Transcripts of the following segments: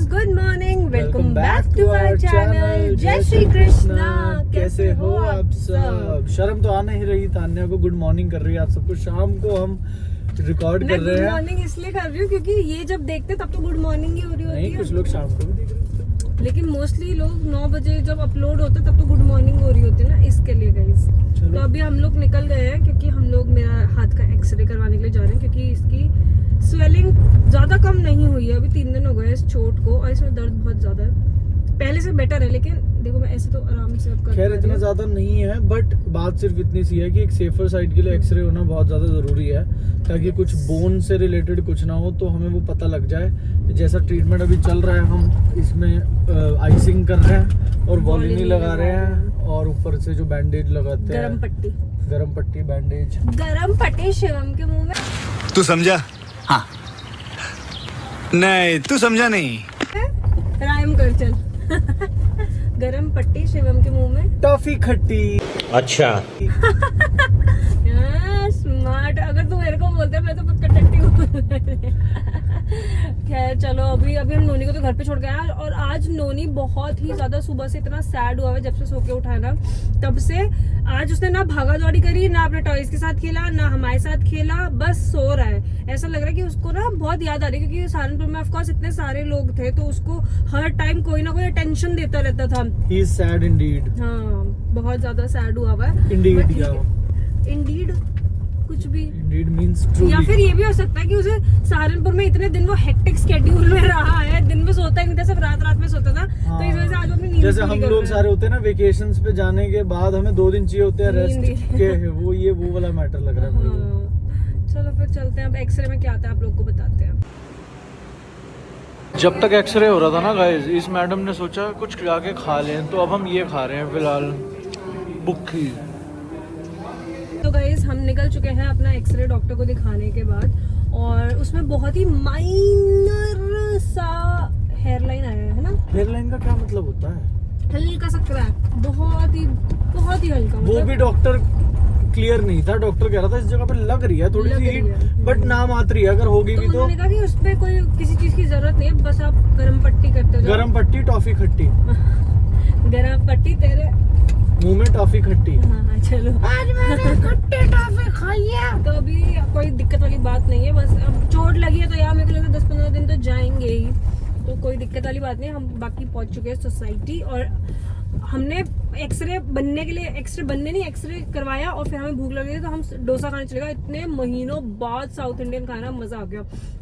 Good morning, welcome back to our channel. जय श्री कृष्णा। कैसे हो आप सब? शर्म तो आ नहीं रही, तान्या को गुड मॉर्निंग कर रही है आप सबको। शाम को हम रिकॉर्ड कर रहे हैं। गुड मॉर्निंग इसलिए कर रही हूँ क्योंकि ये जब देखते तब तो गुड मॉर्निंग ही हो रही होती है। नहीं, कुछ लोग शाम को भी देख रहे हैं, लेकिन मोस्टली लोग 9 बजे जब अपलोड होता है तब तो गुड मॉर्निंग हो रही होती है ना, इसके लिए गाइस। तो अभी हम लोग निकल गए हैं क्योंकि हम लोग मेरा हाथ का एक्सरे करवाने के लिए जा रहे हैं क्योंकि इसकी स्वेलिंग ज्यादा कम नहीं हुई है। अभी 3 दिन हो गए इस चोट को और इसमें दर्द बहुत ज्यादा है। पहले से बेटर है, लेकिन देखो मैं ऐसे तो आराम से अब कर खैर इतना ज्यादा नहीं है, बट बात सिर्फ इतनी सी है कि एक सेफर साइड के लिए एक्सरे होना बहुत ज्यादा जरूरी है ताकि कुछ बोन से रिलेटेड कुछ ना हो तो हमें वो पता लग जाए। जैसा ट्रीटमेंट अभी चल रहा है, हम इसमें आइसिंग कर रहे हैं और वॉलिनी लगा रहे हैं और ऊपर से जो बैंडेज लगाते हैं, गरम पट्टी बैंडेज। गरम पट्टी शिवम के मुंह में। तू समझा? हाँ। नहीं, तू समझा नहीं। राइम कर चल। गरम पट्टी शिवम के मुंह में। टॉफी खट्टी। अच्छा। स्मार्ट। अगर तू मेरे को बोलते मैं तो टट्टी हूँ। खैर चलो, अभी हम नोनी को तो घर पे छोड़ के आए और आज नोनी बहुत ही ज्यादा सुबह से इतना सैड हुआ है जब से सो के उठा ना, तब से आज उसने ना भागा दौड़ी करी, ना अपने टॉयज के साथ खेला, ना हमारे साथ खेला, बस सो रहा है। ऐसा लग रहा है कि उसको ना बहुत याद आ रही है क्योंकि सहारनपुर में ऑफकोर्स इतने सारे लोग थे तो उसको हर टाइम कोई ना कोई टेंशन देता रहता था। He is sad indeed. हाँ, बहुत ज्यादा सैड हुआ हुआ है। Indeed, इंडीड कुछ भी। Indeed means truly. या फिर ये भी हो सकता है कि उसे सहारनपुर में इतने दिन वो हेक्टिक स्केड्यूल में रहा है, दिन में सोता ही नहीं था, सिर्फ रात में सोता था। हाँ। तो इस वजह से आज वो अपनी नींद जैसे पूरी हम कर लोग रहा है। सारे होते हैं ना वेकेशंस पे जाने के बाद हमें 2 दिन चाहिए होते हैं नींद रेस्ट के, वो वाला मैटर लग रहा है मुझे। हाँ। चलो फिर चलते हैं, अब एक्सरे में क्या आता है आप लोग को बताते हैं। जब तक एक्सरे हो रहा था ना गाइस, इस मैडम ने सोचा कुछ जाके खा लें, तो अब हम ये खा रहे हैं फिलहाल, बुक्की। तो गाइस हम निकल चुके हैं अपना एक्सरे डॉक्टर को दिखाने के बाद और उसमें बहुत ही माइनर सा हेयरलाइन आया है ना। हेयरलाइन का क्या मतलब होता है? हल्का सा क्रैक, बहुत ही हल्का। वो भी डॉक्टर क्लियर नहीं था। डॉक्टर कह रहा था इस जगह पे लग रही है थोड़ी सी हीट, बट ना मात्र है, अगर होगी भी तो उन्होंने कहा कि उस पे कोई किसी चीज की जरूरत नहीं है, बस आप गरम पट्टी करते हो। गरम पट्टी टॉफी खट्टी। गरम पट्टी तेरे मुंह में टॉफी खट्टी। हाँ चलो, आज मैंने खट्टी टॉफी खाई है। तो अभी कोई दिक्कत वाली बात नहीं है, बस अब चोट लगी है तो यार मेरे को लगता है 10-15 दिन तो जाएंगे ही, तो कोई दिक्कत वाली बात नहीं। हम बाकी पहुंच चुके हैं सोसाइटी और हमने एक्सरे एक्सरे करवाया और फिर हमें भूख लग रही थी तो हम डोसा खाने चले गए। इतने महीनों बाद साउथ इंडियन खाना, मजा आ गया।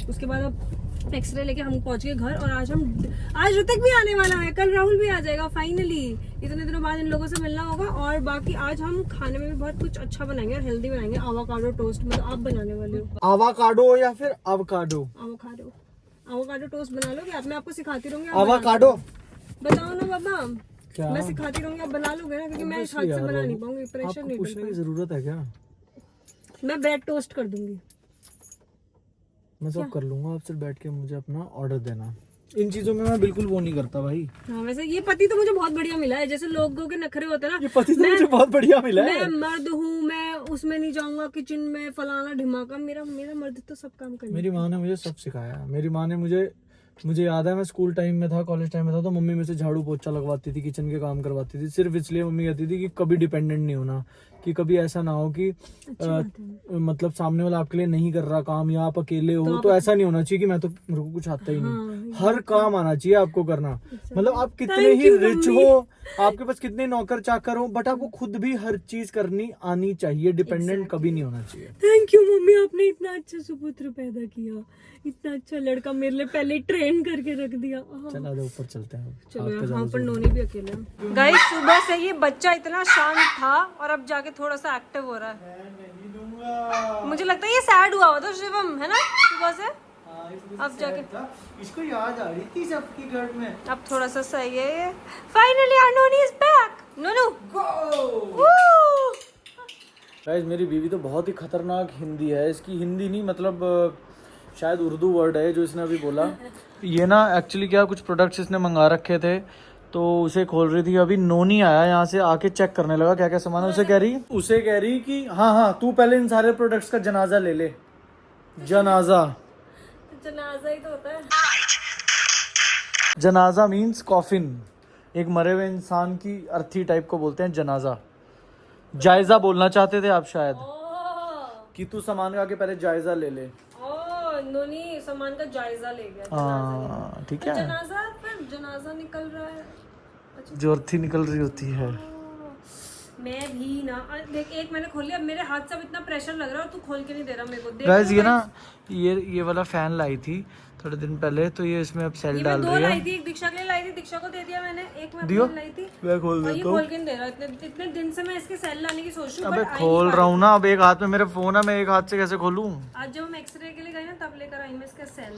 उसके बाद अब एक्सरे लेके हम पहुंच गए घर और आज ऋतिक भी आने वाला है, कल राहुल भी आ जाएगा फाइनली। इतने दिनों बाद इन लोगों से मिलना होगा। और बाकी आज हम खाने में भी बहुत कुछ अच्छा बनाएंगे और हेल्दी बनाएंगे। आवाकाडो टोस्ट, मतलब आप बनाने वाले हो। आवाकाडो या फिर अवकाडो? आवाकाडो टोस्ट बना लोगे आप? मैं आपको सिखाती रहूंगी। आवाकाडो बताओ ना बाबा। क्या? मैं सिखाती रहूंगी, आप बना लोगे ना, क्योंकि मैं इस हाथ से बना नहीं पाऊंगी। प्रेशर नहीं पूछने की जरूरत है क्या? मैं ब्रेड टोस्ट कर दूंगी। मैं सब कर लूंगा, आप सिर्फ बैठ के मुझे अपना ऑर्डर देना। इन चीजों में मैं बिल्कुल वो नहीं करता भाई। हाँ, वैसे ये पति तो मुझे बहुत बढ़िया मिला है। जैसे लोगों के नखरे होते हैं ना, ये पति तो मुझे बहुत बढ़िया मिला है। मैं मर्द हूँ, मैं उसमें नहीं जाऊंगा किचन में, फलाना ढिमाका। मेरा मर्द तो सब काम कर। मेरी माँ ने मुझे सब सिखाया। मेरी माँ ने मुझे याद है, मैं स्कूल टाइम में था, कॉलेज टाइम में था, तो मम्मी में से झाड़ू पोछा लगवाती थी, किचन के काम करवाती थी, सिर्फ इसलिए मम्मी कहती थी कि कभी डिपेंडेंट नहीं होना, कि कभी ऐसा ना हो कि मतलब सामने वाला आपके लिए नहीं कर रहा काम या आप अकेले हो, तो ऐसा नहीं होना चाहिए कि मेरे को कुछ आता ही नहीं। हर काम आना चाहिए आपको करना। मतलब आप कितने ही रिच हो, आपके पास कितने नौकर चाकर हो, बट आपको खुद भी हर चीज करनी आनी चाहिए। डिपेंडेंट कभी नहीं होना चाहिए। थैंक यू मम्मी, आपने इतना अच्छा सुपुत्र पैदा किया, इतना अच्छा लड़का मेरे लिए पहले ट्रेन करके रख दिया। चला ऊपर चलते हैं। चलो हाँ, पर नोनी भी अकेले है। गाइस सुबह से ये बच्चा इतना शांत था और अब जाके थोड़ा सा एक्टिव हो रहा है। मुझे लगता है ये सैड हुआ था शिवम, है ना, सुबह से। अब जाके इसको याद आ रही थी सबकी घर में। अब थोड़ा सा सही है ये। Finally our Noni is back. Nonu go. Guys मेरी बीवी तो बहुत ही खतरनाक हिंदी है। इसकी हिंदी नहीं, मतलब शायद उर्दू वर्ड है जो इसने अभी बोला। ये ना एक्चुअली क्या, कुछ प्रोडक्ट्स इसने मंगा रखे थे तो उसे खोल रही थी। अभी नोनी आया यहाँ से, आके चेक करने लगा क्या क्या सामान है। उसे कह रही कि हाँ तू पहले इन सारे प्रोडक्ट्स का जनाजा ले ले। जनाजा ही तो होता है। जनाजा मीन्स कॉफिन, एक मरे हुए इंसान की अर्थी टाइप को बोलते हैं जनाजा। जायजा बोलना चाहते थे आप शायद, कि तू सामान का के पहले जायजा ले ले। नोनी सामान का जायजा ले गया। हाँ ठीक है, जनाजा, फिर जनाजा निकल रहा है। अच्छा, जो अर्थी निकल रही होती है। मैं भी ना देख, एक मैंने खोल लिया, मेरे हाथ से अब इतना प्रेशर लग रहा है, तू खोल के नहीं दे रहा मेरे को। गाइस ये ना ये वाला फैन लाई थी थोड़े दिन पहले, तो ये इसमें अब सेल डाल रही है। लाई थी, एक दीक्षा के लिए लाई थी, दीक्षा को दे दिया मैंने, एक मैं दियो? अपने लाई थी। मैं खोल और ये देता हूँ। खोल के नहीं दे रहा, इतने दिन से मैं इसके सेल लाने की सोच रही हूँ। अबे खोल रहा हूँ ना, अब एक हाथ में मेरा फोन है, मैं एक हाथ से कैसे खोलूँ? आज जब हम एक्सरे के लिए गए ना तब लेकर आई मैं इसका सेल।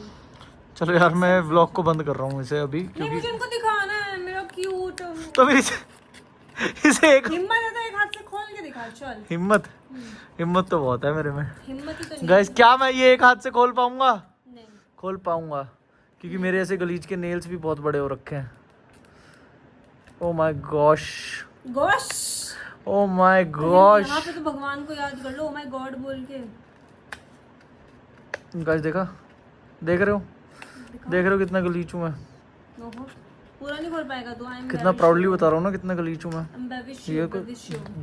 चलो यार मैं व्लॉग को बंद कर रहा हूँ इसे अभी, नहीं मुझे इनको दिखाना है, मेरा क्यूट। तो फिर इसे एक हिम्मत है तो एक हाथ से खोल के दिखा। चल, हिम्मत तो बहुत है मेरे में। हिम्मत ही तो नहीं। गाइस क्या मैं ये एक हाथ से खोल पाऊंगा? नहीं। खोल पाऊंगा, क्योंकि मेरे ऐसे गलीज के नेल्स भी बहुत बड़े हो रखे हैं। Oh my gosh, Gauss, oh my gosh. यहाँ पे तो भगवान को याद कर लो, ओ माय गॉड बोल के। गाइस देखा, देख रहे हो कितना गलीच हूँ मैं? ओहो, पूरा नहीं खोल पाएगा तू। कितना प्राउडली बता रहा हूँ ना कितना गलीच हूँ मैं।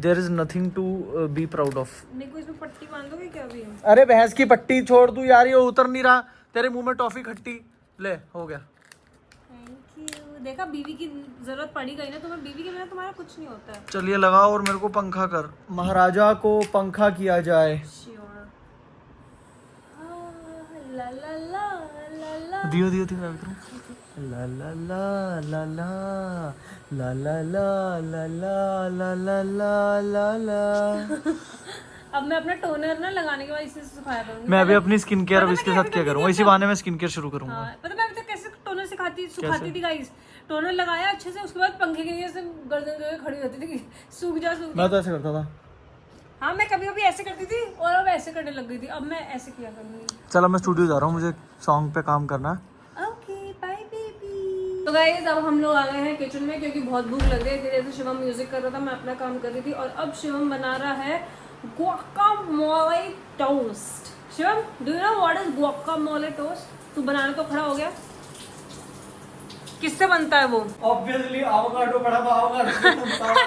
There is nothing to be proud of. मेरे को इसमें पट्टी बांध दोगे क्या अभी? अरे भैंस की पट्टी छोड़ तू यार, ये उतर नहीं रहा। तेरे मुंह में टॉफी खट्टी, ले हो गया। Thank you. देखा, बीवी की जरूरत पड़ी गई ना तुम्हें, बीवी के बिना तुम्हारा कुछ नहीं होता है। चलिए लगाओ और मेरे को पंखा कर। महाराजा को पंखा किया जाए। श्योर। ला ला ला ला ला। दियो मैं करूं। ला ला ला ला ला ला ला ला ला ला ला ला ला ला ला। अब मैं अपना टोनर ना लगाने के बाद इसे सुखाया करूंगी। मैं अभी अपनी स्किन केयर अब इसके साथ क्या करूंगा, इसी बहाने मैं स्किन केयर शुरू करूंगा। हाँ, पता मैं अभी तक कैसे टोनर सुखाती थी गाइस। टोनर लगाया अच्छे से, उसके बाद पंखे के नीचे से गर्दन करके खड़ी होती थी, सूख जा। मैं तो ऐसे करता था। हाँ, मैं कभी कभी ऐसे करती थी और अब ऐसे करने लग गई थी। अब मैं ऐसे किया करूंगी। चलो मैं स्टूडियो जा रहा हूँ, मुझे सॉन्ग पे काम करना है। Okay bye baby. तो गाइस अब हम लोग आ गए हैं किचन में, क्योंकि बहुत भूख लग रही है। धीरे धीरे शिवम म्यूजिक कर रहा था, मैं अपना काम कर रही थी, और अब शिवम बना रहा है guacamole toast. Shivam, do you know what is guacamole toast? तू बनाने तो खड़ा हो गया। किससे बनता है वो? ऑब्वियसली एवोकाडो पड़ा हुआ एवोकाडो।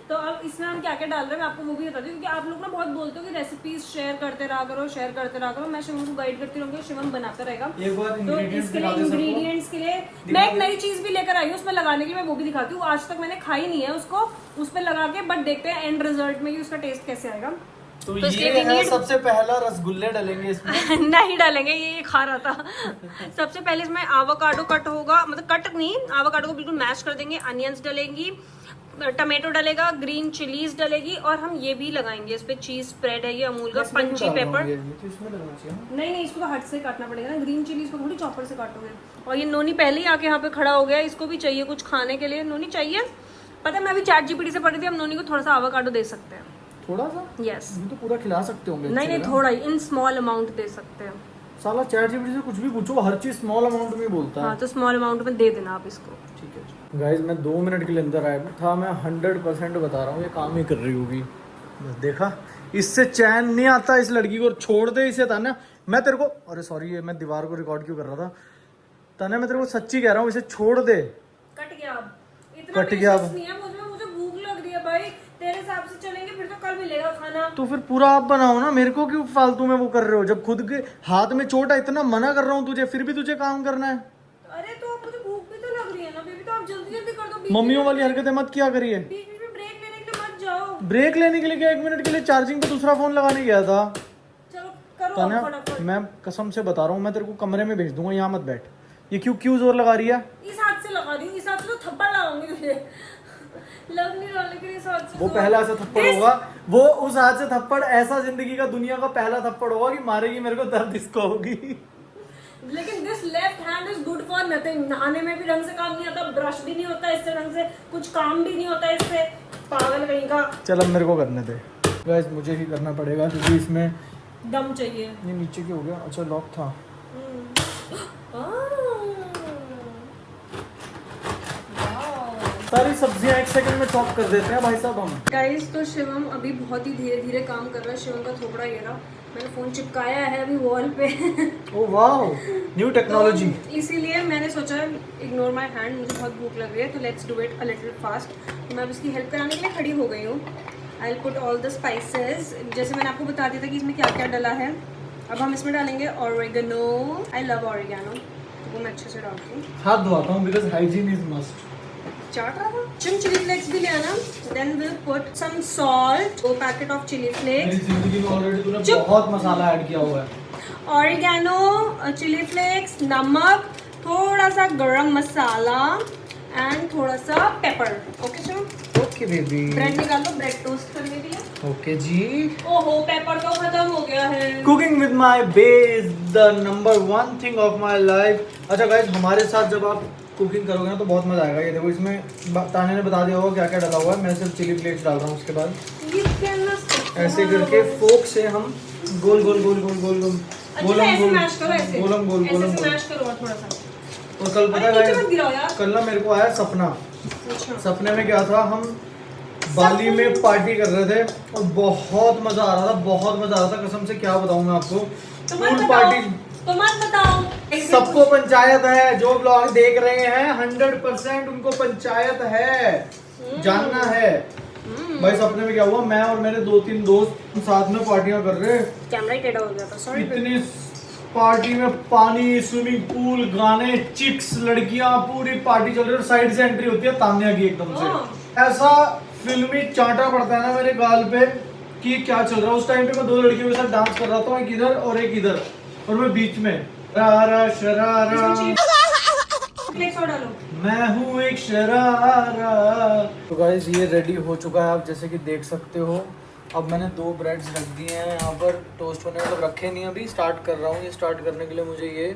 तो अब इसमें हम क्या क्या डाल रहे हैं मैं आपको वो भी बता दूं, क्योंकि आप लोग ना बहुत बोलते हो कि रेसिपीज शेयर करते रहा करो। मैं शिवम को गाइड करती रहूंगी, शिवम बनाता रहेगा। तो इसके लिए इंग्रेडिएंट्स के लिए मैं एक नई चीज भी लेकर आई हूँ उसमें लगाने के लिए, मैं वो भी दिखाती हूँ। आज तक मैंने खाई नहीं है उसको, उस पर लगा के, बट देखते हैं एंड रिजल्ट में कि उसका टेस्ट कैसे आएगा। तो ये है सबसे पहला रसगुल्ले डालेंगे इसमें। नहीं डालेंगे, ये खा रहा था। सबसे पहले इसमें एवोकाडो कट होगा, मतलब कट नहीं, एवोकाडो को बिल्कुल मैश कर देंगे। अनियंस डलेंगी, टमाटो डलेगा, ग्रीन चिलीज डलेगी, और हम ये भी लगाएंगे इस पे चीज स्प्रेड है, ये अमूल का पंची पेपर। नहीं, इसको तो हट से काटना पड़ेगा ना, ग्रीन चिलीज को थोड़ी चॉपर से काटोगे। और ये नोनी पहले ही आके यहाँ पे खड़ा हो गया, इसको भी चाहिए कुछ खाने के लिए। नोनी चाहिए, पता है मैं अभी चैट जीपीटी से पढ़ी थी, हम नोनी को थोड़ा सा एवोकाडो दे सकते हैं। थोड़ा सा? यस। तो पूरा खिला सकते होंगे। नहीं, थोड़ा ही, इन स्मॉल अमाउंट दे सकते हैं। साला चैट जीपीटी से कुछ भी पूछो, हर चीज स्मॉल अमाउंट में बोलता है। हाँ, तो स्मॉल अमाउंट में दे देना आप इसको। ठीक है गाइस, मैं 2 मिनट के लिए अंदर आया था, मैं 100% बता रहा हूँ ये काम ही कर रही होगी। बस देखा, इससे चैन नहीं आता इस लड़की को। छोड़ दे इसे तान्या, मैं तेरे को, अरे सॉरी ये मैं दीवार को रिकॉर्ड क्यों कर रहा था। तान्या मैं तेरे को सच्ची कह रहा हूँ, इसे छोड़ दे। कट गया अब, इतना कट गया अब। नहीं है मुझे भूख लग रही है भाई। तेरे हिसाब से चलेंगे फिर तो कल मिलेगा खाना। तो फिर पूरा आप बनाओ ना, मेरे को क्यों फालतू में वो कर रहे हो? जब खुद के हाथ में चोट है, इतना मना कर रहा हूँ तुझे, फिर भी तुझे काम करना है। अरे तो मुझे भूख भी तो लग रही है ना बेबी, तो आप जल्दी जल्दी कर दो। मम्मियों वाली हरकतें मत किया करिए। बीच में ब्रेक लेने के लिए मत जाओ। ब्रेक लेने के लिए क्या? 1 मिनट के लिए चार्जिंग पे दूसरा फोन लगाने गया था। चलो करो तान्या, फटाफट। मैं कसम से बता रहा हूँ, मैं तेरे को कमरे में भेज दूंगा, यहाँ मत बैठ। ये क्यों जोर लगा रही है? इस हाथ से लगा रही हूँ, इस हाथ से तो थप्पड़ लगाऊंगी तुझे। लग नहीं रहा, लेकिन इस हाथ से वो पहला ऐसा थप्पड़ होगा, वो उस हाथ से थप्पड़ ऐसा जिंदगी का दुनिया का पहला थप्पड़ होगा कि मारेगी मेरे को, दर्द इसको होगी। लेकिन this left hand is good for nothing. नहाने में भी ढंग से काम नहीं आता, ब्रश भी नहीं होता इससे ढंग से, कुछ काम भी नहीं होता इससे, पागल कहीं का। चल अब मेरे को करने दे गाइस, मुझे ही करना पड़ेगा क्योंकि इसमें दम चाहिए। ये नीचे क्यों हो गया? अच्छा लॉक था। सारी सब्जियां 1 सेकंड में चॉप कर देते हैं भाई साहब हम। गाइस तो शिवम अभी बहुत ही धीरे धीरे काम कर रहा है। शिवम का थोपड़ा ये रहा, मैंने फ़ोन चिपकाया है अभी वॉल पे। Oh wow, new technology. तो इसीलिए मैंने सोचा इग्नोर माय हैंड, मुझे बहुत भूख लग रही है तो let's do it a little fast. तो मैं अब इसकी हेल्प कराने के लिए खड़ी हो गई हूँ। I will put all the spices, जैसे मैंने आपको बता दिया था कि इसमें क्या क्या डला है। अब हम इसमें डालेंगे ऑरिगेनो। आई लव ऑरिगेनो, तो वो मैं अच्छे से डालती हूँ। हाथ धोता हूँ बिकॉज हाइजीन इज मस्ट। चाट रहा था। चिली फ्लेक्स भी ले आना। Then will put some salt, 2 packet of chilli flakes. मेरी जिंदगी में ऑलरेडी तूने बहुत मसाला ऐड किया हुआ है। ऑरिगेनो, चिली फ्लेक्स, नमक, थोड़ा सा गरम मसाला एंड थोड़ा सा paper. Okay sir, okay baby. Bread निकालो, ब्रेड टोस्ट करने के लिए। ओके जी। ओहो, पेपर तो खत्म हो गया है। Cooking with my base, the number 1 thing of my life. अच्छा गाइस, हमारे साथ जब आप कुकिंग करोगे ना तो बहुत मजा आएगा। ये देखो, इसमें ताने ने बता दिया होगा क्या क्या डाला हुआ है। मैं सिर्फ चिली फ्लेक्स डाल रहा हूँ। उसके बाद ऐसे करके फोक से हम गोल गोल गोल गोल गोल गोल गोलम गोल गोलम गोल गोलम गोल। थोड़ा सा। और कल पता है कल ना मेरे को आया सपना। अच्छा। सपने में क्या था, हम बाली में पार्टी कर रहे थे और बहुत मजा आ रहा था, बहुत मजा आ रहा था। कसम से क्या बताऊं मैं आपको, पूल पार्टी। तो मत बताओ। सबको पंचायत है, जो ब्लॉग देख रहे हैं 100% उनको पंचायत है, जानना है। भाई सपने में क्या हुआ, मैं और मेरे 2-3 दोस्त साथ में पार्टियां कर रहे। कैमरा ही टेढ़ा हो गया था, सॉरी। इतनी पार्टी में पानी, स्विमिंग पूल, गाने, चिक्स, लड़कियां, पूरी पार्टी चल रही है। और साइड से एंट्री होती है तान्या की एकदम से। ऐसा फिल्मी चांटा पड़ता है ना मेरे गाल पे कि क्या चल रहा है। उस टाइम पे मैं 2 लड़कियों के साथ डांस कर रहा था, एक इधर और एक इधर, और मैं बीच में शरारा शरारा, मैं हूँ एक शरारा। तो गाइस ये रेडी हो चुका है, आप जैसे कि देख सकते हो। अब मैंने 2 ब्रेड्स रख दिए हैं यहाँ पर टोस्ट होने, मतलब रखे नहीं, अभी स्टार्ट कर रहा हूँ। ये स्टार्ट करने के लिए मुझे ये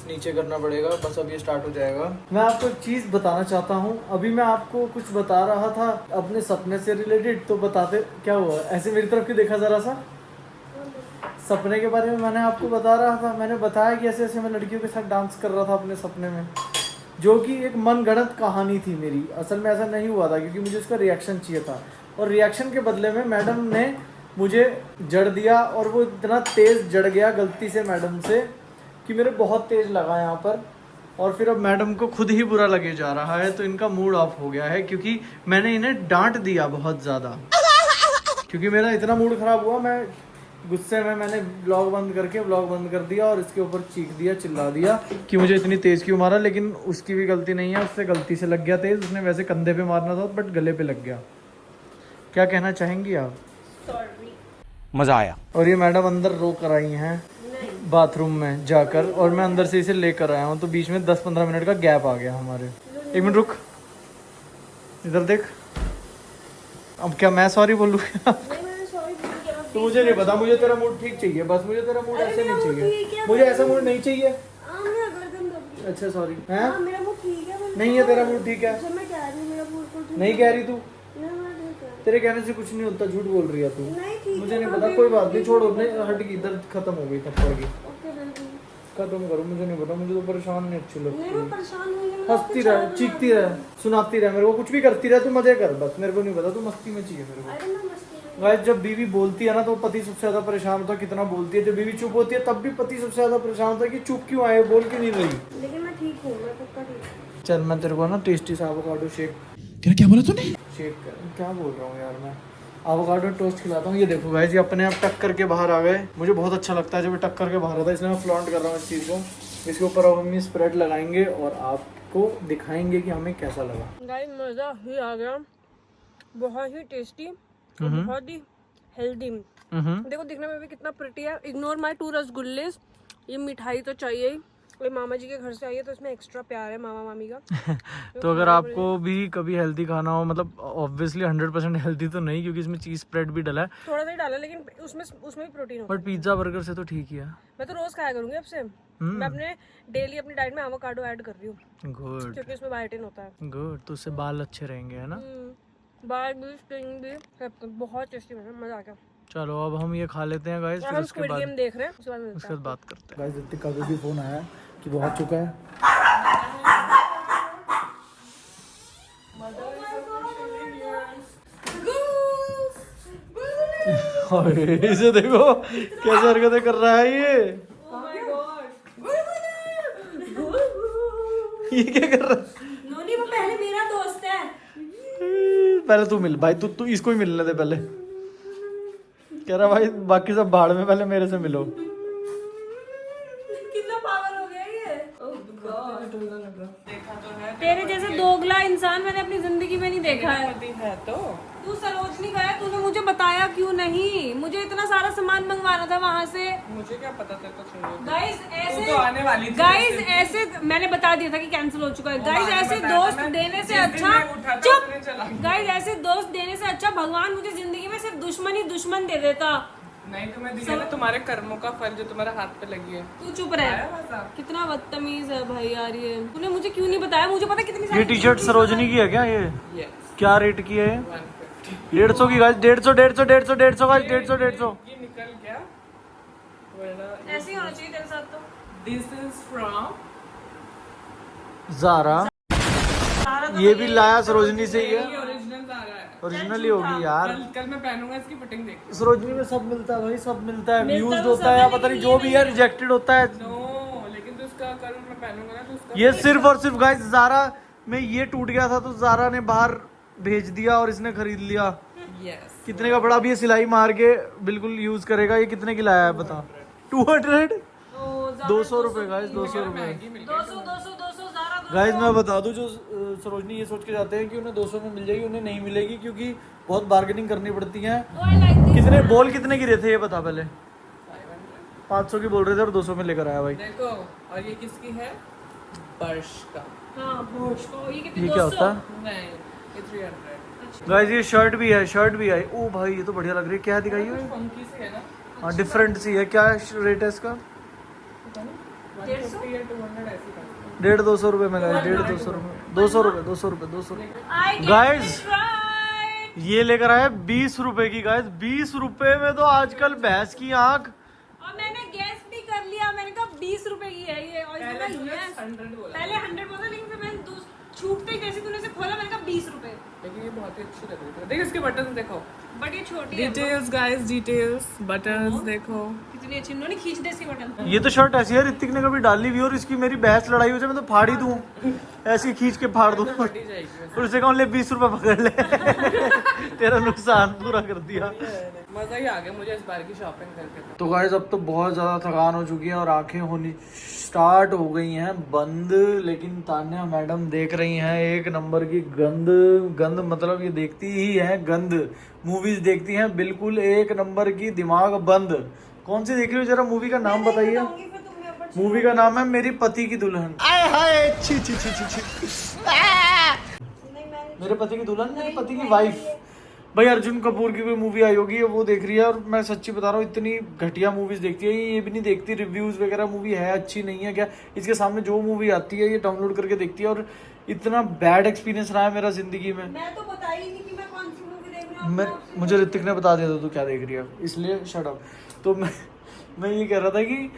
नीचे करना पड़ेगा, बस अब ये स्टार्ट हो जाएगा। मैं आपको एक चीज़ बताना चाहता हूँ। अभी मैं आपको कुछ बता रहा था अपने सपने से रिलेटेड, तो बताते क्या हुआ। ऐसे मेरी तरफ क्यों देखा जरा सा। सपने के बारे में मैंने आपको बता रहा था, मैंने बताया कि ऐसे ऐसे मैं लड़कियों के साथ डांस कर रहा था अपने सपने में, जो कि एक मनगढ़ंत कहानी थी मेरी। असल में ऐसा नहीं हुआ था, क्योंकि मुझे उसका रिएक्शन चाहिए था, और रिएक्शन के बदले में मैडम ने मुझे जड़ दिया, और वो इतना तेज़ जड़ गया गलती से मैडम से कि मेरे बहुत तेज़ लगा यहाँ पर। और फिर अब मैडम को खुद ही बुरा लगे जा रहा है, तो इनका मूड ऑफ हो गया है, क्योंकि मैंने इन्हें डांट दिया बहुत ज़्यादा। क्योंकि मेरा इतना मूड ख़राब हुआ, मैं गुस्से में मैंने ब्लॉग बंद करके ब्लॉग बंद कर दिया, और इसके ऊपर चीख दिया, चिल्ला दिया कि मुझे इतनी तेज़ क्यों मारा। लेकिन उसकी भी गलती नहीं है, उससे गलती से लग गया तेज़। उसने वैसे कंधे पे मारना था बट गले पे लग गया। क्या कहना चाहेंगी आप? सॉरी। मजा आया। और ये मैडम अंदर रो कर आई हैं बाथरूम में जाकर, और मैं अंदर से इसे लेकर आया हूँ, तो बीच में 10-15 मिनट का गैप आ गया हमारे। 1 मिनट रुक, इधर देख। अब क्या मैं सॉरी बोलूँ? तो मुझे नहीं पता, मुझे तेरा मूड ठीक चाहिए बस, मुझे तेरा मूड ऐसे नहीं चाहिए, मुझे ऐसा मूड नहीं चाहिए। अच्छा सॉरी। हैं? नहीं है तेरा मूड ठीक है? नहीं कह रही तू, तेरे कहने से कुछ नहीं होता, झूठ बोल रही है तू। मुझे नहीं पता, कोई बात नहीं, छोड़ो, हट गई, दर्द खत्म हो गई, थप्पड़ की खत्म करो। मुझे नहीं पता, मुझे तो परेशान नहीं अच्छी लगती। हंसती रहे, चीखती रहे, सुनाती रहे, मेरे को कुछ भी करती रहे, तू मजे कर बस। मेरे को नहीं पता, तू मस्ती में चाहिए मेरे को। गाइस जब बीवी बोलती है ना तो पति सबसे ज्यादा परेशान होता है, कितना बोलती है। जब बीवी चुप होती है तब भी पति सबसे ज्यादा परेशान होता है कि चुप क्यों आए, बोल क्यों नहीं रही। लेकिन मैं ठीक हूँ, मैं पक्का ठीक। चल मैं तेरे को ना टेस्टी सा एवोकाडो शेक, क्या बोला तूने? शेक क्या बोल रहा हूँ यार मैं, एवोकाडो टोस्ट खिलाता हूँ। ये देखो गाइस, ये अपने आप टक करके बाहर आ गए। मुझे बहुत अच्छा लगता है जब ये टक करके बाहर आता है, इसलिए मैं फ्लॉन्ट कर रहा हूँ इस चीज़ को। इसके ऊपर अब हम स्प्रेड लगाएंगे और आपको दिखाएंगे कि हमें कैसा लगा। गाइस मज़ा ही आ गया, बहुत ही टेस्टी, बहुत ही हेल्दी। देखो दिखने में भी कितना प्रिटी है। इग्नोर माय 2 रसगुल्लेस, ये मिठाई तो चाहिए ही। कोई मामा जी के घर से आई है तो इसमें एक्स्ट्रा प्यार है मामा मामी का। तो अगर आपको भी कभी हेल्दी खाना हो, मतलब ऑब्वियसली 100% हेल्दी तो नहीं, क्योंकि इसमें चीज स्प्रेड भी डला है, थोड़ा सा ही डाला, लेकिन उसमें भी प्रोटीन होता है। बट पिज्जा बर्गर से तो ठीक ही है। मैं तो रोज खाया करूंगी अब से। मैं अपने डेली अपनी डाइट में एवोकाडो ऐड कर रही हूँ, गुड क्योंकि उसमें बायोटिन होता है। गुड, तो उससे बाल अच्छे रहेंगे, है ना। बाल भी, स्किन भी, सब कुछ बहुत टेस्टी बना, मजा आ गया। चलो अब हम ये खा लेते हैं गाइस, फिर उसके बाद देख रहे हैं, उसके बाद बात करते हैं। गाइस इतनी का भी फोन आया कि बहुत चुका है। इसे देखो कैसे हरकतें कर रहा है ये। Oh my God. ये क्या कर रहा है? नोनी वो पहले मेरा दोस्त है। पहले तू मिल भाई, तू इसको ही मिलने दे पहले। कह रहा भाई बाकी सब भाड़ में, पहले मेरे से मिलो। कितना पागल हो गया ये। तेरे जैसे दोगला इंसान मैंने अपनी जिंदगी में नहीं देखा है। तो तू सरोजनी गया, तूने मुझे बताया क्यों नहीं? मुझे इतना सारा सामान मंगवाना था वहाँ से। मुझे क्या पता था तो चाहिए। गाइस ऐसे तो आने वाली थी गाइस ऐसे मैंने बता दिया था कि कैंसिल हो चुका है। गाइस ऐसे दोस्त देने से अच्छा चुप। गाइस ऐसे दोस्त देने से अच्छा भगवान मुझे जिंदगी में सिर्फ दुश्मन ही दुश्मन दे देता। नहीं तुम्हें दिया ना तुम्हारे कर्मों का फल जो तुम्हारे हाथ पे लगी है। तू चुप रह। कितना बदतमीज है भाई यार ये। तूने मुझे क्यों नहीं बताया? मुझे पता कितनी ये सारी टी शर्ट सरोजनी की है क्या? ये Yes, क्या रेट की है? 150 150 की गाइस। 150 150 150 150 गाइस। 150 150। ये निकल गया वरना ऐसे ही होना चाहिए तेरे साथ तो। This is from Zara. ये भी लाया सरोजनी से ही है। ओरिजिनल आ रहा है। ओरिजिनल ही होगी यार। कल मैं पहनूंगा इसकी फिटिंग देख। सरोजनी में सब मिलता है भाई, सब मिलता है। मिलता यूज्ड तो होता सब है, है, पता नहीं लेकिन जो ये भी है रिजेक्टेड होता है। नो लेकिन तो इसका कल मैं पहनूंगा ना तो उसका ये सिर्फ और सिर्फ गाइस ज़ारा में ये टूट गया था तो ज़ारा ने बाहर भेज दिया और इसने खरीद लिया। यस कितने का पड़ा? अभी ये सिलाई मार के बिल्कुल यूज करेगा। ये कितने की लाया है बता? 200 200 रुपए गाइस। 200 रुपए 200 ज़ारा गाइस। मैं बता दूं जो सरोजनी ये सोच के जाते हैं कि उन्हें 200 में मिल जाएगी, उन्हें नहीं मिलेगी क्योंकि बहुत बार्गेनिंग करनी पड़ती है। कितने बोल कितने की रहे थे ये बता पहले? 500 की बोल रहे थे और 200 में लेकर आया भाई। देखो और ये किसकी है? बर्श का। हाँ बोश को ये कितने? ये क्या होता है नहीं ये 300 गाइस? ये शर्ट भी है, शर्ट भी है। ओ भाई ये तो बढ़िया लग रही है। क्या दिखाई है? फंकी से है ना। हाँ डिफरेंट सी है। क्या रेट है इसका? 150 या 200 ऐसी का। 150-200 रुपए में गाइस। 150-200 रुपए। 200 रुपए 200 रुपए 200 रुपए। Guys, ये लेकर आया 20 रुपए की गाइस। 20 रुपए में तो आजकल भैंस की आंख। और मैंने गैस भी कर लिया। मैंने कहा 20 रुपए की है ये। और इसने कहा yes। 100 बोला पहले 100 बोला लेकिन फिर मैंने छूटते ही जैसे तूने इसे खोला मैंने कहा 20 रुपए। लेकिन ये बहुत ही अच्छी लग रही है। देखो इसके बटन्स देखो। बट ये छोटी है। डिटेल्स गाइस डिटेल्स बटन्स देखो। कितनी अच्छी। उन्होंने खींच दे इसके बटन। ये तो शर्ट ऐसी है ऋतिक ने कभी डाली भी और इसकी मेरी बहस लड़ाई हो जाए मैं तो फाड़ ही दूं। ऐसी खींच के फाड़ दूं। फटी जाएगी और उसे कहूं ले 20 रुपए पकड़ ले। तेरा नुकसान पूरा कर दिया। मजा ही आ गया मुझे इस बार की शॉपिंग करके। तो गाइस अब तो बहुत ज़्यादा थकान हो चुकी है और आंखें होनी स्टार्ट हो गई हैं बंद। लेकिन तान्या मैडम देख रही हैं एक नंबर की गंद। गंद मतलब ये देखती ही है गंद। मूवीज देखती हैं बिल्कुल एक नंबर की, दिमाग बंद। कौन सी देख रही हो जरा? मूवी का नाम बताइए। मूवी का नाम है मेरी पति की दुल्हन। मेरे पति की दुल्हन, मेरे पति की वाइफ। भाई अर्जुन कपूर की कोई मूवी आई होगी वो देख रही है। और मैं सच्ची बता रहा हूँ इतनी घटिया मूवीज देखती है ये भी नहीं देखती रिव्यूज वगैरह। मूवी है अच्छी नहीं है क्या? इसके सामने जो मूवी आती है ये डाउनलोड करके देखती है। और इतना बैड एक्सपीरियंस रहा है मेरा जिंदगी में। मैं तो बता ही नहीं कि मैं कौन सी मूवी देख रही हूँ। मुझे ऋतिक ने बता दिया था तू क्या देख रही है, इसलिए शट अप। तो मैं ये कह रहा था कि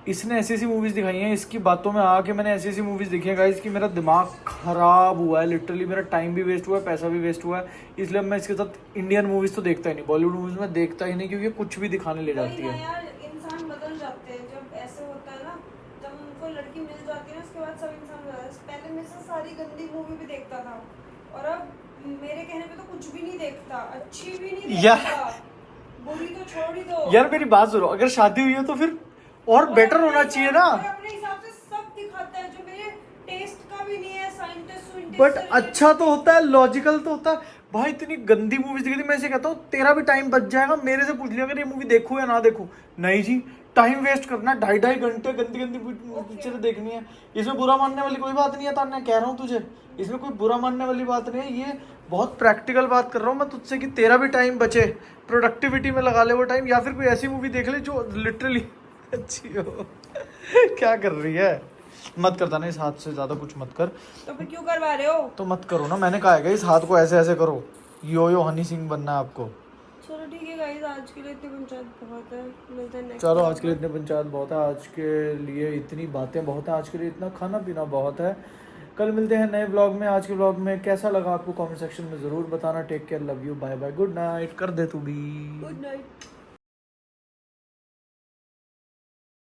इसने ऐसी ऐसी मूवीज दिखाई हैं, इसकी बातों में आके मैंने ऐसी ऐसी मूवीज देखी हैं गाइस कि मेरा दिमाग खराब हुआ है लिटरली। मेरा टाइम भी वेस्ट हुआ है, पैसा भी वेस्ट हुआ है। इसलिए अब मैं इसके साथ इंडियन मूवीज तो देखता ही नहीं, बॉलीवुड मूवीज में देखता ही नहीं क्योंकि कुछ भी दिखाने ले जाती है। यार इंसान बदल जाते हैं जब ऐसे होता है ना। जब उनको लड़की मिल जाती है ना उसके बाद सब इंसान बदल जाते हैं। पहले मैं से सारी गंदी मूवी भी देखता था और अब मेरे कहने पे तो कुछ भी नहीं देखता, अच्छी भी नहीं देखता, बुरी तो छोड़ ही दो। यार मेरी बात सुनो, अगर शादी हुई है तो फिर और बेटर होना चाहिए ना। अपने हिसाब से सब दिखाता है जो मेरे टेस्ट का भी नहीं है। साइंटिस्ट बट अच्छा तो होता है, लॉजिकल तो होता है। भाई इतनी गंदी मूवीज दिखी थी। मैं ऐसे कहता हूँ तेरा भी टाइम बच जाएगा। मेरे से पूछ लिया अगर ये मूवी देखूं या ना देखूं। नहीं जी, टाइम वेस्ट करना, 2.5 घंटे गंदी गंदी पिक्चर देखनी है। इसमें बुरा मानने वाली कोई बात नहीं है तान्या, कह रहा हूँ तुझे। इसमें कोई बुरा मानने वाली बात नहीं है। ये बहुत प्रैक्टिकल बात कर रहा हूँ मैं तुझसे कि तेरा भी टाइम बचे, प्रोडक्टिविटी में लगा ले वो टाइम। या फिर कोई ऐसी मूवी देख ले जो लिटरली अच्छी हो। क्या कर रही है? मत करता ना, इस हाथ से ज्यादा कुछ मत कर। तो फिर क्यों करवा रहे हो? तो मत करो ना, मैंने कहा है इस हाथ को ऐसे ऐसे करो। यो हनी सिंह बनना है आपको। चलो ठीक है गाइस, आज के लिए इतनी पंचायत बहुत है। मिलते हैं नेक्स्ट। चलो आज के लिए इतने पंचायत बहुत है, आज के लिए इतनी बातें बहुत है, आज के लिए इतना खाना पीना बहुत है। कल मिलते हैं नए व्लॉग में। आज के व्लॉग में कैसा लगा आपको कमेंट सेक्शन में ज़रूर बताना। Take care, love you, bye bye, good night. कर दे तू भी। Good night.